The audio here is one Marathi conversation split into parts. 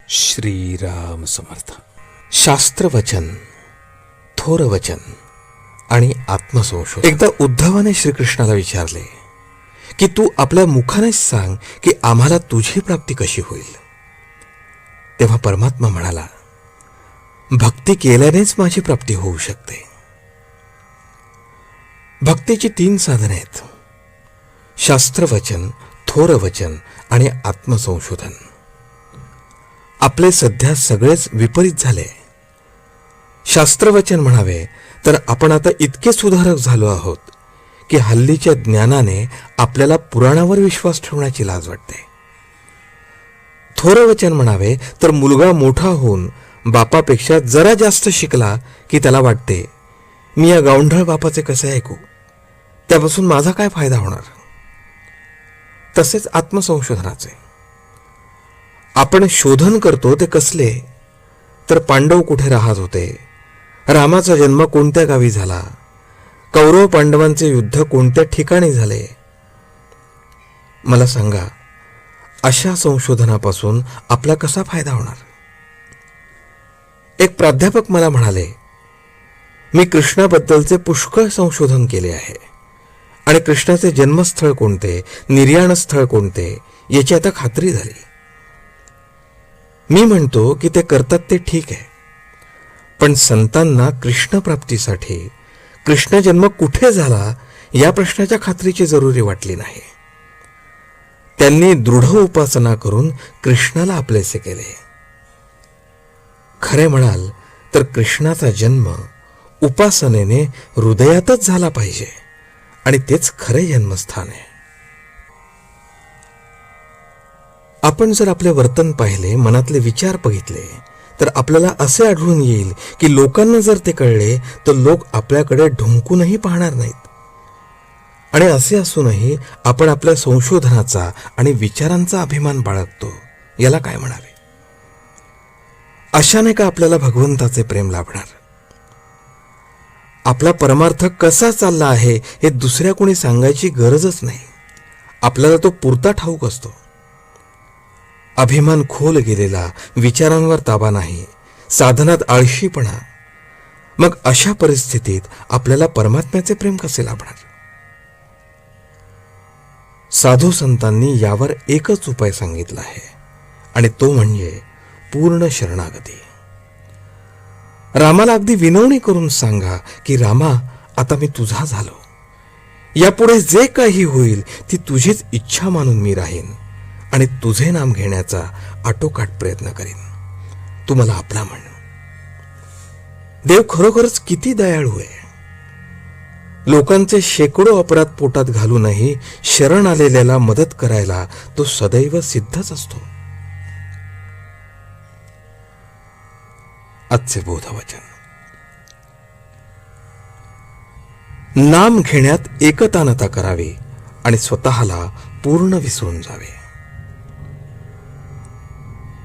श्रीराम समर्थ. शास्त्रवचन, थोरवचन आणि आत्मसंशोधन. एकदा उद्धवाने श्रीकृष्णाला विचारले की तू आपल्या मुखानेच सांग की आम्हाला तुझी प्राप्ती कशी होईल. तेव्हा परमात्मा म्हणाला, भक्ती केल्यानेच माझी प्राप्ती होऊ शकते. भक्तीची 3 साधने आहेत: शास्त्रवचन, थोरवचन आणि आत्मसंशोधन. आपले सध्या सगळेच विपरीत झाले. शास्त्रवचन म्हणावे तर आपण आता इतके सुधारक झालो आहोत की हल्लीच्या ज्ञानाने आपल्याला पुराणावर विश्वास ठेवण्याची लाज वाटते. थोरवचन म्हणावे तर मुलगा मोठा होऊन बापापेक्षा जरा जास्त शिकला की त्याला वाटते, मी या गावंढळ बापाचे कसे ऐकू, त्यापासून माझा काय फायदा होणार. तसेच आत्मसंशोधनाचे आपण शोधन करतो ते कसले, तर पांडव कुठे राहत होते, रामाचा जन्म कोणत्या गावी झाला, कौरव पांडवांचे युद्ध कोणत्या ठिकाणी झाले. मला सांगा, अशा संशोधनापासून आपला कसा फायदा होणार. एक प्राध्यापक मला म्हणाले, मी कृष्णाबद्दलचे पुष्कळ संशोधन केले आहे आणि कृष्णाचे जन्मस्थळ कोणते, निर्याणस्थळ कोणते याची आता खात्री झाली. मी म्हणतो की ते करतात ते ठीक आहे, पण संतांना कृष्ण प्राप्तीसाठी कृष्ण जन्म कुठे झाला या प्रश्नाच्या खात्रीची जरुरी वाटली नाही. त्यांनी दृढ उपासना करून कृष्णाला आपलेसे केले. खरे म्हणाल तर कृष्णाचा जन्म उपासनेने हृदयातच झाला पाहिजे आणि तेच खरे जन्मस्थान आहे. आपण जर आपले वर्तन पाहिले, मनातले विचार बघितले, तर आपल्याला असे आढळून येईल की लोकांना जर ते कळले तर लोक आपल्याकडे ढुंकूनही पाहणार नाहीत. आणि असे असूनही आपण आपल्या संशोधनाचा आणि विचारांचा अभिमान बाळगतो. याला काय म्हणावे. अशाने का आपल्याला भगवंताचे प्रेम लाभणार. आपला परमार्थ कसा चालला आहे हे दुसऱ्या कोणी सांगायची गरजच नाही. आपल्याला तो पुरता ठाऊक असतो. अभिमान खोल गेलेला, विचारांवर ताबा नाही, साधनात आळशीपणा. मग अशा परिस्थितीत आपल्याला परमात्म्याचे प्रेम कसे लाभणार. साधू संतांनी यावर एकच उपाय सांगितला आहे आणि तो म्हणजे पूर्ण शरणागती. रामाला अगदी विनवणी करून सांगा की रामा, आता मी तुझा झालो. यापुढे जे काही होईल ती तुझीच इच्छा मानून मी राहीन आणि तुझे नाम घेण्याचा आटोकाट प्रयत्न करीन. तू मला आपला म्हण. देव खरोखरच किती दयाळू आहे. लोकांचे शेकडो अपराध पोटात घालूनही शरण आलेल्याला मदत करायला तो सदैव सिद्धच असतो. आजचे बोधवचन. नाम घेण्यात एकतानता करावी आणि स्वतःला पूर्ण विसरून जावे.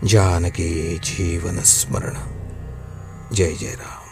जानकी जीवन स्मरण. जय जय राम.